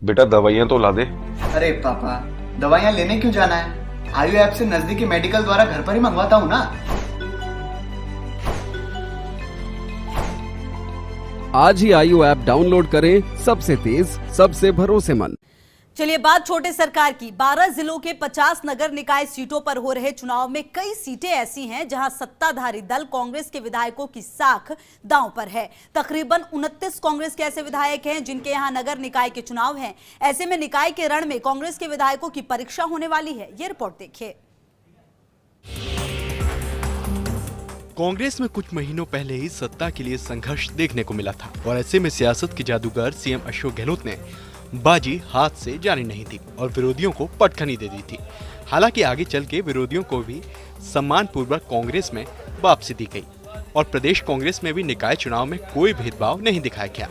बेटा दवाइयाँ तो ला दे। अरे पापा, दवाइयाँ लेने क्यों जाना है? आयु ऐप से नजदीकी मेडिकल द्वारा घर पर ही मंगवाता हूँ ना। आज ही आयु ऐप डाउनलोड करें, सबसे तेज सबसे भरोसेमंद। चलिए बात छोटे सरकार की। 12 जिलों के 50 नगर निकाय सीटों पर हो रहे चुनाव में कई सीटें ऐसी हैं जहां सत्ताधारी दल कांग्रेस के विधायकों की साख दांव पर है। तकरीबन 29 कांग्रेस के ऐसे विधायक हैं जिनके यहां नगर निकाय के चुनाव हैं। ऐसे में निकाय के रण में कांग्रेस के विधायकों की परीक्षा होने वाली है। ये रिपोर्ट देखिए। कांग्रेस में कुछ महीनों पहले ही सत्ता के लिए संघर्ष देखने को मिला था और ऐसे में सियासत के जादूगर सीएम अशोक गहलोत ने बाजी हाथ से जानी नहीं थी और विरोधियों को पटखनी दे दी थी। हालांकि आगे चल के विरोधियों को भी सम्मानपूर्वक कांग्रेस में वापसी दी गई और प्रदेश कांग्रेस में भी निकाय चुनाव में कोई भेदभाव नहीं दिखाया गया।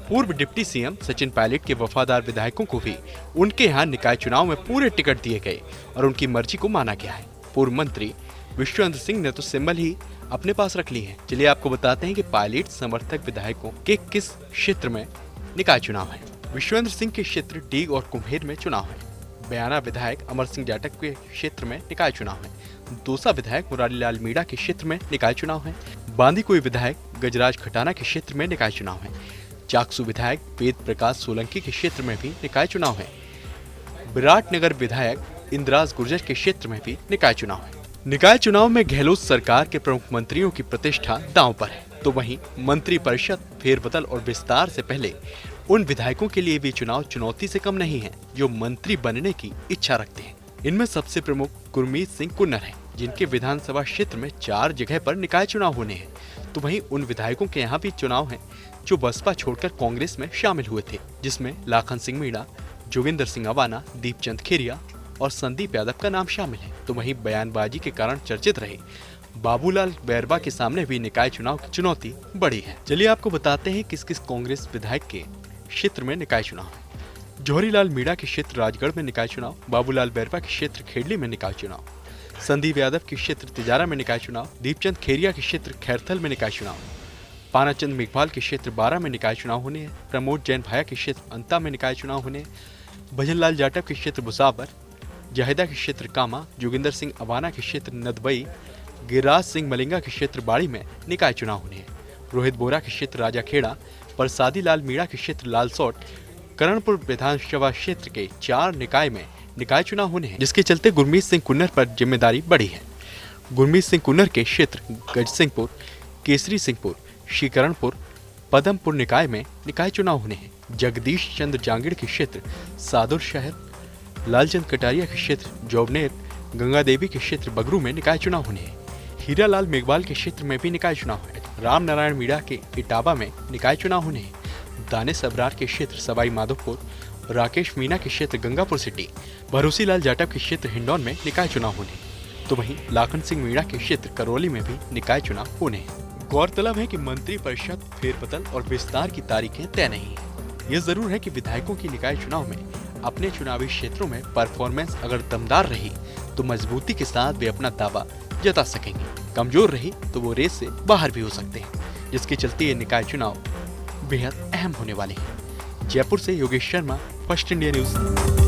पूर्व डिप्टी सीएम सचिन पायलट के वफादार विधायकों को भी उनके यहाँ निकाय चुनाव में पूरे टिकट दिए गए और उनकी मर्जी को माना गया है। पूर्व मंत्री विश्वेंद्र सिंह ने तो सिंबल ही अपने पास रख ली है। चलिए आपको बताते हैं कि पायलट समर्थक विधायकों के किस क्षेत्र में निकाय चुनाव है। विश्वेंद्र सिंह के क्षेत्र डीग और कुम्हेर में चुनाव है। बयाना विधायक अमर सिंह जाटव के क्षेत्र में निकाय चुनाव है। दौसा विधायक मुरारी लाल मीणा के क्षेत्र में निकाय चुनाव है। बांदीकुई विधायक गजराज खटाना के क्षेत्र में निकाय चुनाव है। चाकसू विधायक वेद प्रकाश सोलंकी के क्षेत्र में भी निकाय चुनाव है। विराटनगर विधायक इंद्राज गुर्जर के क्षेत्र में भी निकाय चुनाव है। निकाय चुनाव में गहलोत सरकार के प्रमुख मंत्रियों की प्रतिष्ठा दांव पर है, तो वहीं मंत्री परिषद फेरबदल और विस्तार से पहले उन विधायकों के लिए भी चुनाव चुनौती से कम नहीं है जो मंत्री बनने की इच्छा रखते हैं। इनमें सबसे प्रमुख गुरमीत सिंह कुन्नर हैं, जिनके विधानसभा क्षेत्र में 4 जगह पर निकाय चुनाव होने हैं। तो वहीं उन विधायकों के यहाँ भी चुनाव है जो बसपा छोड़कर कांग्रेस में शामिल हुए थे, जिसमें लाखन सिंह मीणा, जोगिंदर सिंह अवाना, दीपचंद खेरिया और संदीप यादव का नाम शामिल है। तो वहीं बयानबाजी के कारण चर्चित रहे बाबूलाल बैरवा के सामने भी निकाय चुनाव की चुनौती बड़ी है। चलिए आपको बताते हैं किस किस कांग्रेस विधायक के क्षेत्र में निकाय चुनाव है। जौहरीलाल मीणा के क्षेत्र राजगढ़ में निकाय चुनाव, बाबूलाल बैरवा के क्षेत्र खेड़ली में निकाय चुनाव, संदीप यादव के क्षेत्र तिजारा में निकाय चुनाव, दीपचंद खेरिया के क्षेत्र खैरथल में निकाय चुनाव, पानाचंद मेघवाल के क्षेत्र 12 में निकाय चुनाव होने हैं, प्रमोद जैन भाया के क्षेत्र अंता में निकाय चुनाव होने हैं, भजनलाल जाटव के क्षेत्र बुसावर, जाहिदा के क्षेत्र कामा, जोगिंदर सिंह अवाना के क्षेत्र नदबई, गिरिराज सिंह मलिंगा के क्षेत्र बाड़ी में निकाय चुनाव होने हैं, रोहित बोरा के क्षेत्र राजाखेड़ा, प्रसादी लाल मीणा के क्षेत्र लालसोट, करणपुर विधानसभा क्षेत्र के 4 निकाय में निकाय चुनाव होने हैं, जिसके चलते गुरमीत सिंह कुन्नर पर जिम्मेदारी बढ़ी है। गुरमीत सिंह कुन्नर के क्षेत्र गजसिंहपुर, केसरी सिंहपुर, श्रीकरणपुर, पदमपुर निकाय में निकाय चुनाव होने हैं। जगदीश चंद्र जांगिड़ के क्षेत्र सादुर शहर, लालचंद कटारिया के क्षेत्र जोबनेर, गंगा देवी के क्षेत्र बगरू में निकाय चुनाव होने हैं। हीरालाल मेघवाल के क्षेत्र में भी निकाय चुनाव है। राम नारायण मीणा के इटावा में निकाय चुनाव होने हैं। दानिश अबरार के क्षेत्र सवाई माधोपुर, राकेश मीणा के क्षेत्र गंगापुर सिटी, भरोसीलाल जाटव के क्षेत्र हिंडौन में निकाय चुनाव होने हैं। तो वहीं लाखन सिंह मीणा के क्षेत्र करौली में भी निकाय चुनाव होने हैं। गौरतलब है कि मंत्री परिषद फेरबदल और विस्तार की तारीखें तय नहीं है। ये जरूर है कि विधायकों की निकाय चुनाव में अपने चुनावी क्षेत्रों में परफॉर्मेंस अगर दमदार रही तो मजबूती के साथ वे अपना दावा जता सकेंगे। कमजोर रही तो वो रेस से बाहर भी हो सकते हैं, जिसके चलते ये निकाय चुनाव बेहद अहम होने वाले हैं। जयपुर से Yogesh Sharma, first India news.